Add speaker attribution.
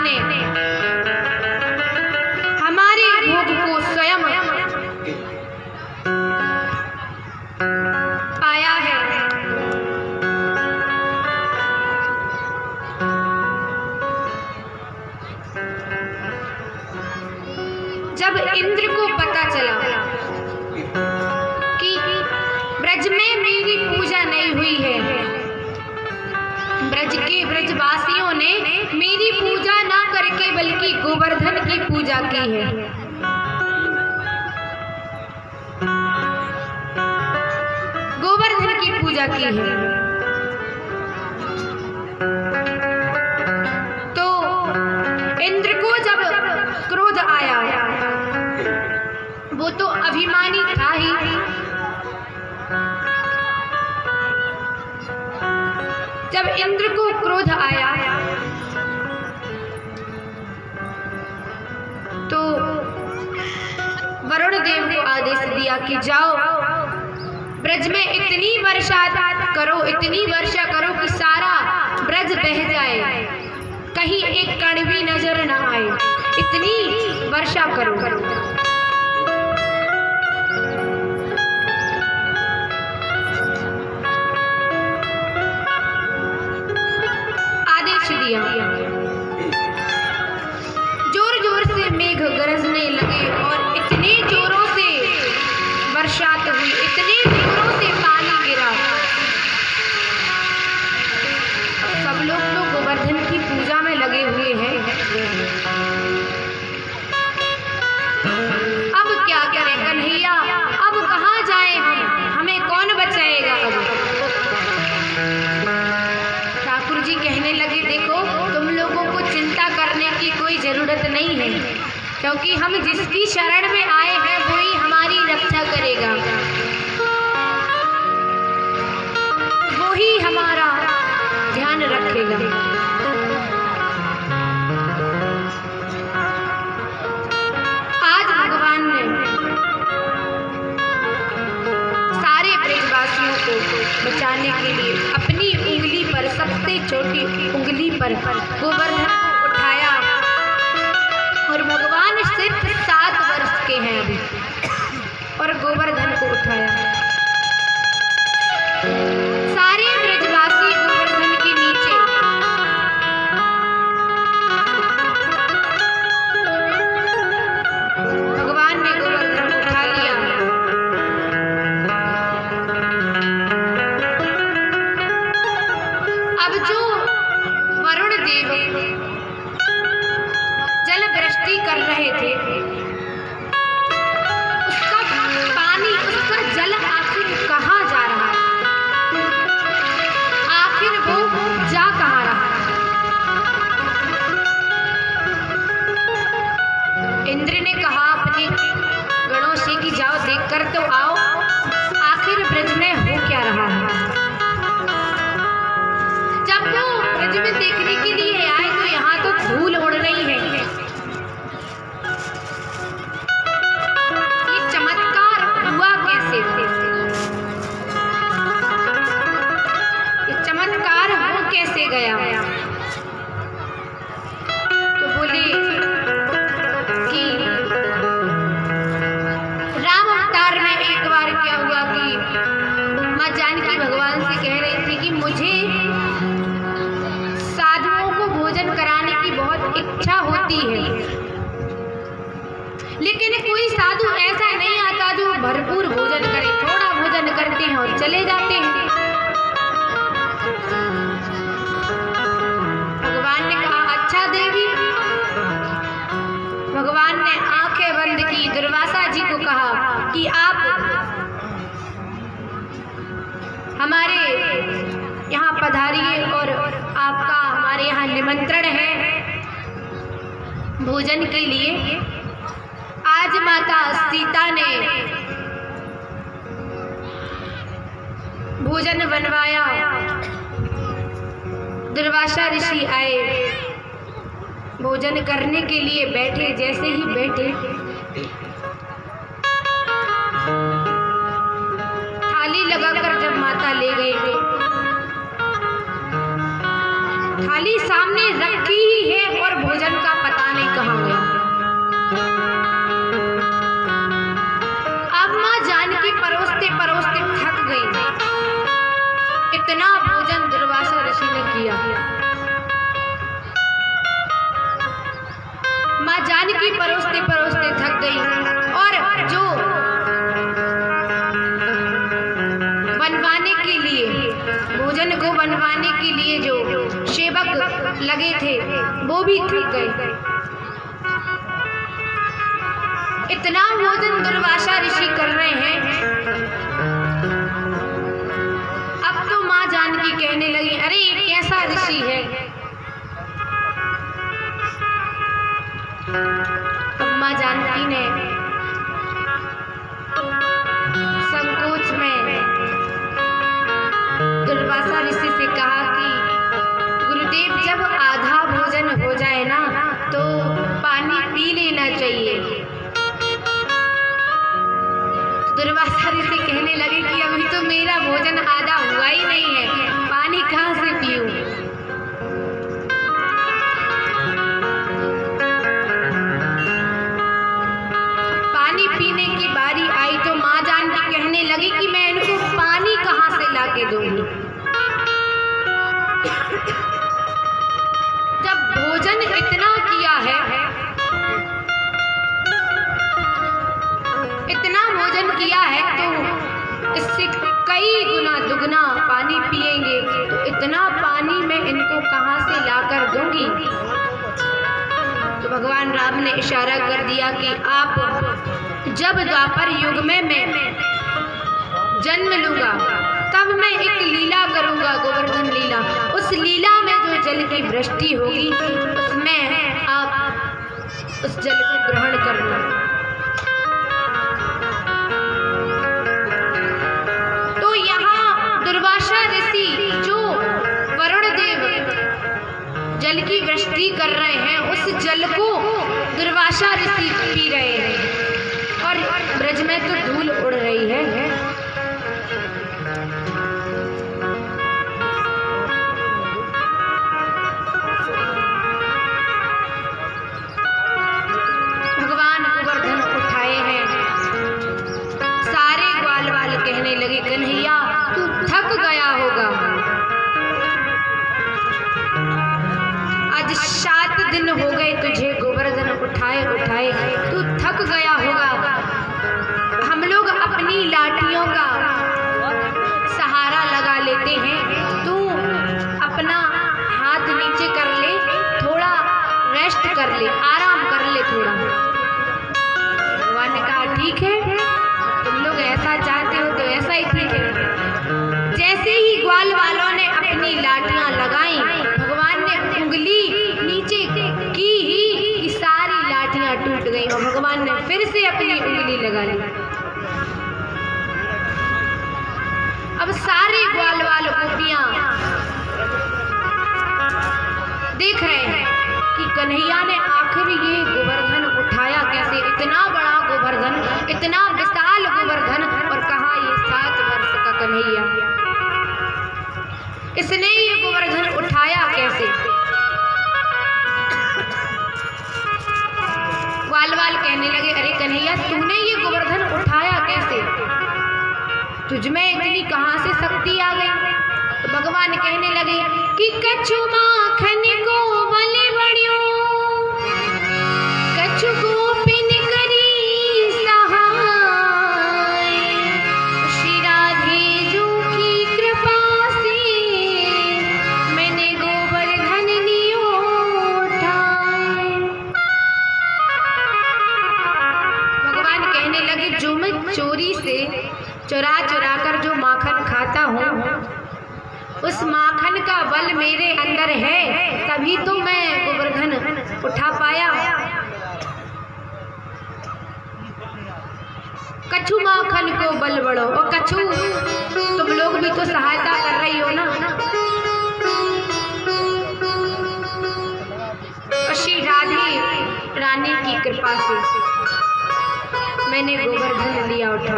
Speaker 1: ने हमारे भोग को स्वयं पाया है। जब इंद्र को पता चला कि ब्रज में मेरी पूजा नहीं हुई है, ब्रज के ब्रजवासियों ने मेरी पूजा ना करके बल्कि गोवर्धन की पूजा की है, गोवर्धन की पूजा की है, तो इंद्र को जब क्रोध आया, वो तो अभिमानी था ही, जब इंद्र को क्रोध आया तो वरुण देव को आदेश दिया कि जाओ ब्रज में इतनी वर्षा करो, इतनी वर्षा करो कि सारा ब्रज बह जाए, कहीं एक कण भी नजर ना आए, इतनी वर्षा करो। आदेश दिया। जोर जोर से मेघ गरजने लगे और इतने जोरों से बरसात हुई, इतने जोरों से पानी गिरा। सब लोग तो गोवर्धन की पूजा में लगे हुए हैं, अब क्या करें कन्हैया, अब कहाँ जाए हम, हमें कौन बचाएगा। अब ठाकुर जी कहने लगे देखो तुम लोगों को चिंता करने की कोई जरूरत नहीं है, क्योंकि हम जिसकी शरण में आए हैं वही हमारी रक्षा करेगा, वही हमारा ध्यान रखेगा। आज भगवान ने सारे ब्रजवासियों को बचाने के लिए अपनी उंगली पर, सबसे छोटी उंगली पर गोवर्धन को उठाया, और भगवान सिर्फ 7 वर्ष के हैं अभी, और गोवर्धन को उठाया। सारे ब्रजवासी गोवर्धन के नीचे भगवान ने गोवर्धन को उठा लिया। अब जो वरुण देव जल वृष्टि कर रहे थे, उसका पानी, उसका जल आखिर कहाँ जा रहा है, आखिर वो जा कहाँ रहा। इंद्र ने कहा अपने गणों से कि जाओ देख कर तो आओ, आखिर ब्रज में हो क्या रहा है। जब वो ब्रज में देखने के लिए आए तो यहाँ तो धूल उड़ रही है, ये चमत्कार हुआ कैसे, ये चमत्कार हो कैसे गया। तो बोले कि राम अवतार में एक बार क्या हुआ कि माँ जानकी भगवान से कह रही थी कि मुझे साधुओं को भोजन कराने की बहुत इच्छा होती है, लेकिन कोई साधु ऐसा नहीं आता जो भरपूर भोजन करे, थोड़ा भोजन करते हैं और चले जाते हैं। भगवान ने कहा अच्छा देवी। भगवान ने आंखें बंद की, दुर्वासा जी को कहा कि आप हमारे यहाँ पधारिए और आपका हमारे यहाँ निमंत्रण है भोजन के लिए। आज माता सीता ने भोजन बनवाया, दुर्वासा ऋषि आए, भोजन करने के लिए बैठे, जैसे ही बैठे थाली लगाकर जब माता ले गए, थाली सामने रखी ही है और भोजन जानकी परोसते परोसते थक गई और जो बनवाने के लिए, भोजन को बनवाने के लिए जो सेवक लगे थे वो भी थक गए। इतना भोजन दुर्वासा ऋषि कर रहे हैं। अब तो माँ जानकी कहने लगी, अरे ये कैसा ऋषि है। अब माँ जानकी ने संकोच में दुर्वासा ऋषि से कहा कि गुरुदेव, जब आधा भोजन हो जाए ना तो पानी पी लेना चाहिए। दुर्वासा ऋषि कहने लगे कि अभी तो मेरा भोजन आधा हुआ ही नहीं है, पानी कहाँ से पीऊं। पानी पीने की बारी आई तो माँ जानकी कहने लगी कि मैं इनको पानी कहाँ से लाके दूंगी। जब भोजन इतना किया है, इतना भोजन किया है तो इससे कई गुना दुगना पानी पिएंगे, तो इतना पानी मैं इनको कहाँ से लाकर दूंगी। तो भगवान राम ने इशारा कर दिया कि आप जब द्वापर युग में मैं जन्म लूंगा तब मैं एक लीला करूंगा, गोवर्धन लीला। उस लीला में जो जल की वृष्टि होगी उसमें आप उस जल को ग्रहण करना। दुर्वासा ऋषि जो वरुण देव जल की वृष्टि कर रहे हैं, उस जल को दुर्वासा ऋषि पी रहे हैं और ब्रज में तो धूल उड़ रही है। भगवान गोवर्धन उठाए हैं। सारे ग्वाल वाल कहने लगे, कन्हैया तू थक गया होगा, आज 7 दिन हो गए तुझे गोवर्धन उठाए उठाए, तू थक गया होगा। हम लोग अपनी लाठियों का सहारा लगा लेते हैं, तू अपना हाथ नीचे कर ले, थोड़ा रेस्ट कर ले, आराम कर ले थोड़ा। भगवान ने कहा ठीक है, तुम लोग ऐसा चाहते हो तो ऐसा ही ठीक है। जैसे ही ग्वाल वालों ने अपनी लाठियां लगाई, भगवान ने उंगली नीचे की ही सारी लाठियां टूट गई और भगवान ने फिर से अपनी उंगली लगा ली। अब सारे ग्वाल वाल गोपियां देख रहे हैं कि कन्हैया ने आखिर ये गोवर्धन उठाया कैसे। इतना बड़ा गोवर्धन, इतना विशाल गोवर्धन, और कहा ये 7 वर्ष का कन्हैया, इसने ये गोवर्धन उठाया कैसे। ग्वाल वाल कहने लगे, अरे कन्हैया तूने ये गोवर्धन उठाया कैसे, तुझमें इतनी कहाँ से शक्ति आ गई। तो भगवान कहने लगे कि कछु माखन को बले बड़ियो, कछु गोपिन करी सहाय, श्री राधे जो की कृपा से मैंने गोवर्धन लियो उठाए। भगवान कहने लगे, जो मैं चोरी से चुरा चुरा कर जो माखन खाता हूँ, उस माखन का बल मेरे अंदर है, तभी तो मैं गोवर्धन उठा पाया। कछु माखन को बल बढ़ो, और कछु तुम लोग भी तो सहायता कर रही हो ना। श्री राधे रानी की कृपा से मैंने गोवर्धन लिया उठाया।